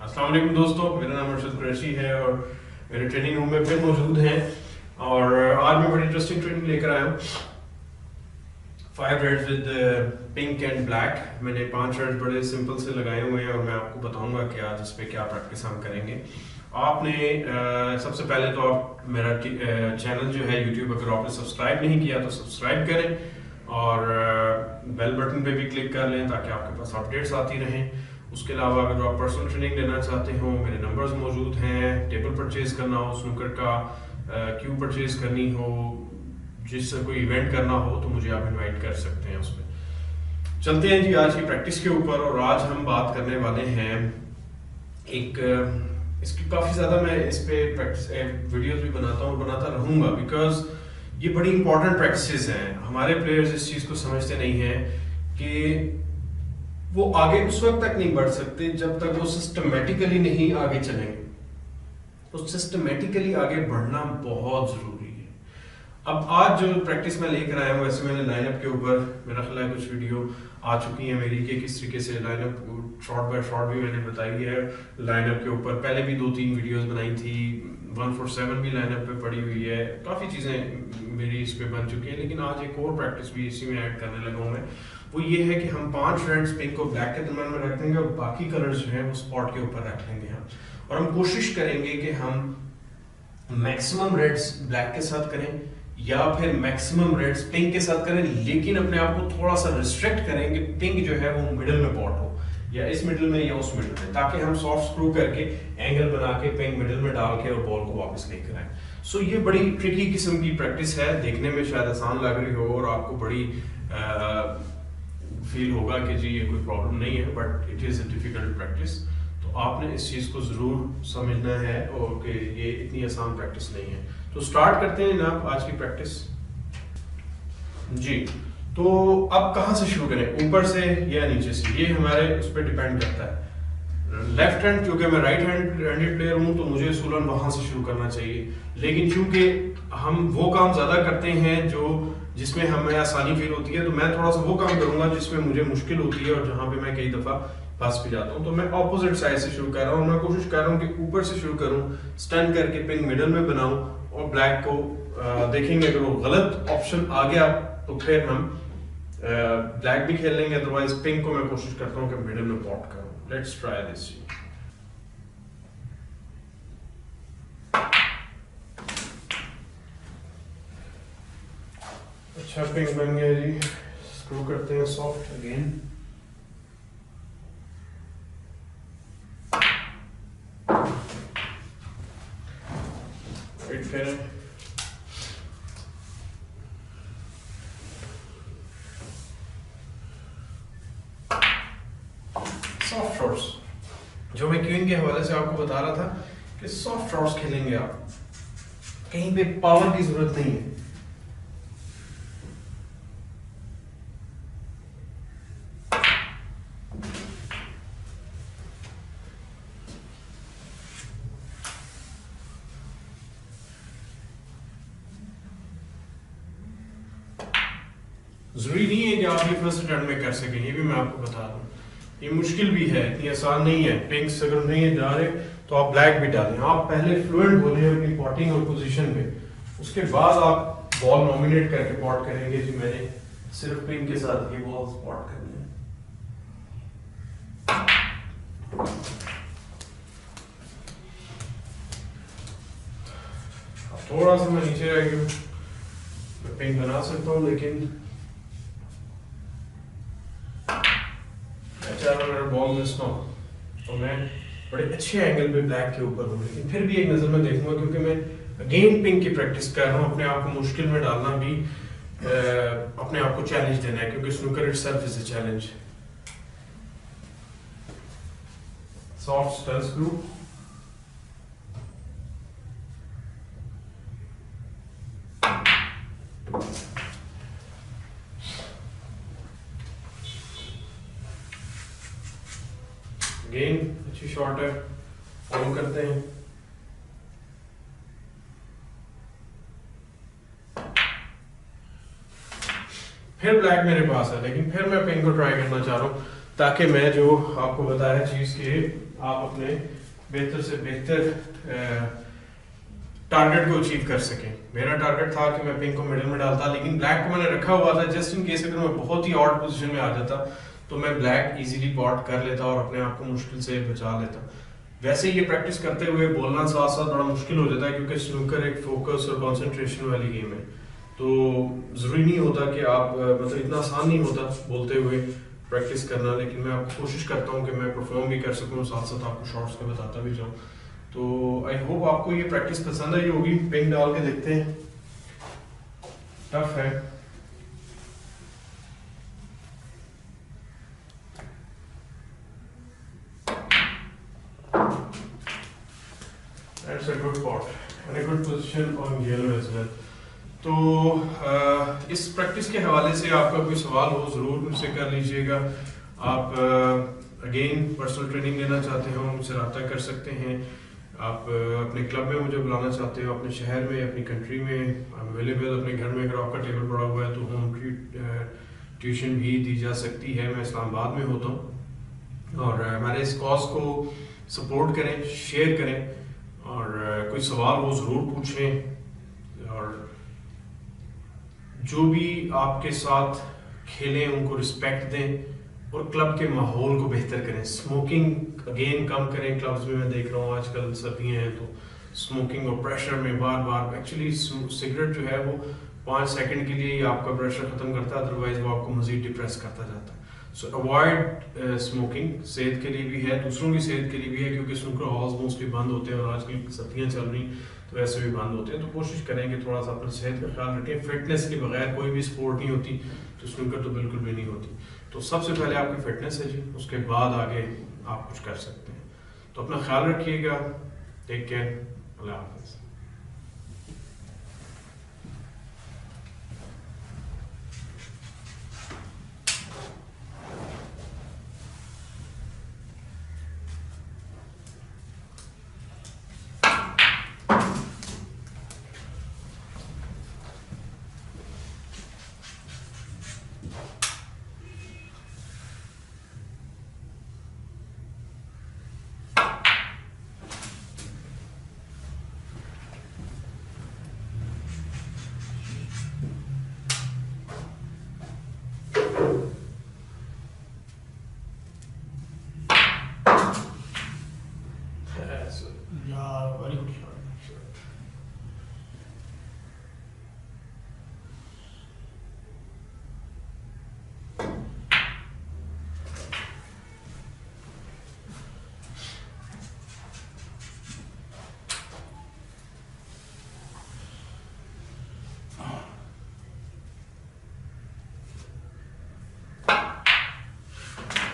अस्सलाम वालेकुम दोस्तों, मेरा नाम अर्शद कुरैशी है और मेरे ट्रेनिंग रूम में फिर मौजूद हैं। और आज मैं बड़ी इंटरेस्टिंग ट्रेनिंग लेकर आया हूँ। 5 reds with pink and black. मैंने 5 रेड्स बड़े सिंपल से लगाए हुए हैं और मैं आपको बताऊंगा कि आज इस पे क्या प्रैक्टिस हम करेंगे। आपने सबसे पहले तो आप मेरा चैनल जो है यूट्यूब, अगर आपने सब्सक्राइब नहीं किया तो सब्सक्राइब करें और बेल बटन पे भी क्लिक कर लें ताकि आपके पास अपडेट्स आती रहें। उसके अलावा अगर आप पर्सनल ट्रेनिंग लेना चाहते हो, मेरे नंबर्स मौजूद हैं। टेबल परचेज करना हो, स्नूकर का क्यूब परचेज करनी हो, जिससे कोई इवेंट करना हो तो मुझे आप इनवाइट कर सकते हैं उसमें। चलते हैं जी आज की प्रैक्टिस के ऊपर। और आज हम बात करने वाले हैं इसकी काफ़ी ज़्यादा मैं इस पे प्रैक्टिस वीडियोस भी बनाता हूँ, बनाता रहूँगा, बिकॉज ये बड़ी इंपॉर्टेंट प्रैक्टिसेस हैं। हमारे प्लेयर्स इस चीज़ को समझते नहीं हैं कि वो आगे उस वक्त तक नहीं बढ़ सकते जब तक वो सिस्टमेटिकली नहीं आगे चलेंगे। तो सिस्टमेटिकली आगे बढ़ना बहुत ज़रूरी है। अब आज जो प्रैक्टिस मैं लेकर आया हूँ, वैसे मैंने लाइनअप के ऊपर मेरा ख्याल है कुछ वीडियो आ चुकी है मेरी कि किस तरीके से लाइनअप शॉर्ट बाय शॉर्ट भी मैंने बताई है लाइनअप के ऊपर। पहले भी 2-3 वीडियोस बनाई थी। 147 भी लाइनअप पे पड़ी हुई है। काफ़ी चीज़ें मेरी इस पे बन चुकी है, लेकिन आज एक और प्रैक्टिस भी इसी में ऐड करने लगा हूँ मैं। वो ये है कि हम 5 रेड्स पिंक और ब्लैक के दरम्यान में रख देंगे और बाकी कलर्स जो हैं वो स्पॉट के ऊपर रख लेंगे हम। और हम कोशिश करेंगे कि हम मैक्सिमम रेड्स ब्लैक के साथ करें या फिर मैक्सिमम रेड्स पिंक के साथ करें, लेकिन अपने आप को थोड़ा सा रिस्ट्रिक्ट करें कि पिंक जो है वो मिडिल में पॉट हो, या इस मिडिल में या उस मिडिल में, ताकि हम सॉफ्ट स्क्रू करके एंगल बना के पिंक मिडिल में डाल के और बॉल को वापस लेकर आए। सो ये बड़ी ट्रिकी किस्म की प्रैक्टिस है। देखने में शायद आसान लग रही हो और आपको बड़ी फील होगा कि जी ये कोई प्रॉब्लम नहीं है, but it is a difficult practice. तो आपने इस चीज़ को ज़रूर समझना है और कि ये इतनी आसान प्रैक्टिस नहीं है। तो स्टार्ट करते हैं जनाब आज की प्रैक्टिस जी। तो अब कहाँ से शुरू करें, ऊपर से या नीचे से, ये हमारे उस पर डिपेंड करता है। लेफ्ट हैंड, क्योंकि मैं राइट हैंडेड प्लेयर हूँ तो मुझे सूलन वहाँ से शुरू करना चाहिए, लेकिन क्योंकि हम वो काम ज़्यादा करते हैं जिसमें हमें आसानी फील होती है, तो मैं थोड़ा सा वो काम करूंगा जिसमें मुझे मुश्किल होती है और जहाँ पे मैं कई दफ़ा फंस भी जाता हूँ। तो मैं ऑपोजिट साइड से शुरू कर रहा हूँ। मैं कोशिश कर रहा हूँ कि ऊपर से शुरू करूँ, स्टन करके पिंक मिडल में बनाऊँ और ब्लैक को देखेंगे। अगर वो गलत ऑप्शन आ गया तो फिर हम ब्लैक भी खेल लेंगे, अदरवाइज पिंक को मैं कोशिश करता हूँ कि मिडल में पॉट करूँ। Let's try this. अच्छा पिंक बन गया जी। स्क्रू करते हैं सॉफ्ट अगेन। वेट करें। सॉफ्ट शॉट्स, जो मैं क्वीन के हवाले से आपको बता रहा था कि सॉफ्ट शॉट्स खेलेंगे आप, कहीं पे पावर की जरूरत नहीं है। जरूरी नहीं है कि आप ये फर्स्ट अटेम्प्ट में कर सकें, ये भी मैं आपको बता दूं। ये मुश्किल भी है, इतनी आसान नहीं है। पिंक्स अगर नहीं जा रहे तो आप ब्लैक भी डालें। आप पहले फ्लुएंट हो जाए अपनी पॉटिंग और पोजीशन पे, उसके बाद आप बॉल नॉमिनेट करके पॉट करेंगे। जी मैंने सिर्फ पिंक के साथ ये बॉल पॉट करनी है। थोड़ा सा मैं नीचे रह गया, मैं पिंक बना सकता हूँ, लेकिन अगर बॉल मिस ना हो तो मैं बड़े अच्छे एंगल पे ब्लैक के ऊपर हूँ, लेकिन फिर भी एक नज़र में देखूंगा, क्योंकि मैं अगेन पिंक की प्रैक्टिस कर रहा हूँ। अपने आप को मुश्किल में डालना भी अपने आप को चैलेंज देना है, क्योंकि snooker itself is a challenge. Soft stun screw, again अच्छी शॉट है, फॉलो करते हैं। फिर ब्लैक मेरे पास है, लेकिन फिर मैं पिंक को ट्राई करना चाह रहा हूँ, ताकि मैं जो आपको बताया चीज के आप अपने बेहतर से बेहतर टारगेट को अचीव कर सकें। मेरा टारगेट था कि मैं पिंक को मिडिल में डालता, लेकिन ब्लैक को मैंने रखा हुआ था जस्ट इन केस अगर मैं बहुत ही ऑड पोजीशन में आ जाता तो मैं ब्लैक इजीली पॉट कर लेता और अपने आप को मुश्किल से बचा लेता। वैसे ये प्रैक्टिस करते हुए बोलना साथ साथ बड़ा मुश्किल हो जाता है, क्योंकि स्नूकर एक फोकस और कंसंट्रेशन वाली गेम है, तो ज़रूरी नहीं होता कि आप मतलब इतना आसान नहीं होता बोलते हुए प्रैक्टिस करना। लेकिन मैं आपको कोशिश करता हूँ कि मैं परफॉर्म भी कर सकूँ, साथ साथ आपको शॉर्ट्स का बताता भी जाऊँ। तो आई होप आपको ये प्रैक्टिस पसंद आई होगी। पिंक डाल के देखते हैं, टफ है। That's a good pot and a good position on yellow as well. तो इस प्रैक्टिस के हवाले से आपका कोई सवाल हो ज़रूर मुझसे कर लीजिएगा। आप अगेन पर्सनल ट्रेनिंग लेना चाहते हो मुझसे रब्ता कर सकते हैं। आप अपने क्लब में मुझे बुलाना चाहते हो, अपने शहर में, अपनी कंट्री में अवेलेबल, अपने घर में अगर आपका टेबल पड़ा हुआ है तो होम ट्यूशन भी दी जा सकती है। मैं इस्लामाबाद में होता हूँ और हमारे इस कॉज को सपोर्ट करें, शेयर करें और कोई सवाल हो ज़रूर पूछें और जो भी आपके साथ खेलें उनको रिस्पेक्ट दें और क्लब के माहौल को बेहतर करें। स्मोकिंग अगेन कम करें। क्लब्स में मैं देख रहा हूँ आजकल सर्दियाँ हैं तो स्मोकिंग और प्रेशर में बार बार, एक्चुअली सिगरेट जो है वो 5 सेकंड के लिए ही आपका प्रेशर ख़त्म करता है, अदरवाइज वो आपको मज़ीद डिप्रेस करता जाता है। सो अवॉइड स्मोकिंग, सेहत के लिए भी है, दूसरों की सेहत के लिए भी है, क्योंकि स्नूकर हॉल्स मोस्टली बंद होते हैं और आजकल सर्दियाँ चल रही तो वैसे भी बंद होते हैं। तो कोशिश करें कि थोड़ा सा अपनी सेहत का ख्याल रखें। फिटनेस के बगैर कोई भी स्पोर्ट नहीं होती, तो स्नूकर तो बिल्कुल भी नहीं होती। तो सबसे पहले आपकी फिटनेस है जी, उसके बाद आगे आप कुछ कर सकते हैं। तो अपना ख्याल रखिएगा। टेक केयर, अल्लाह हाफिज़। Yeah, very good shot.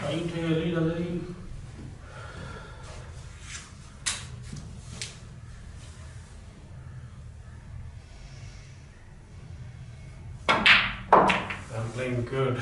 Right, really. I'm playing good.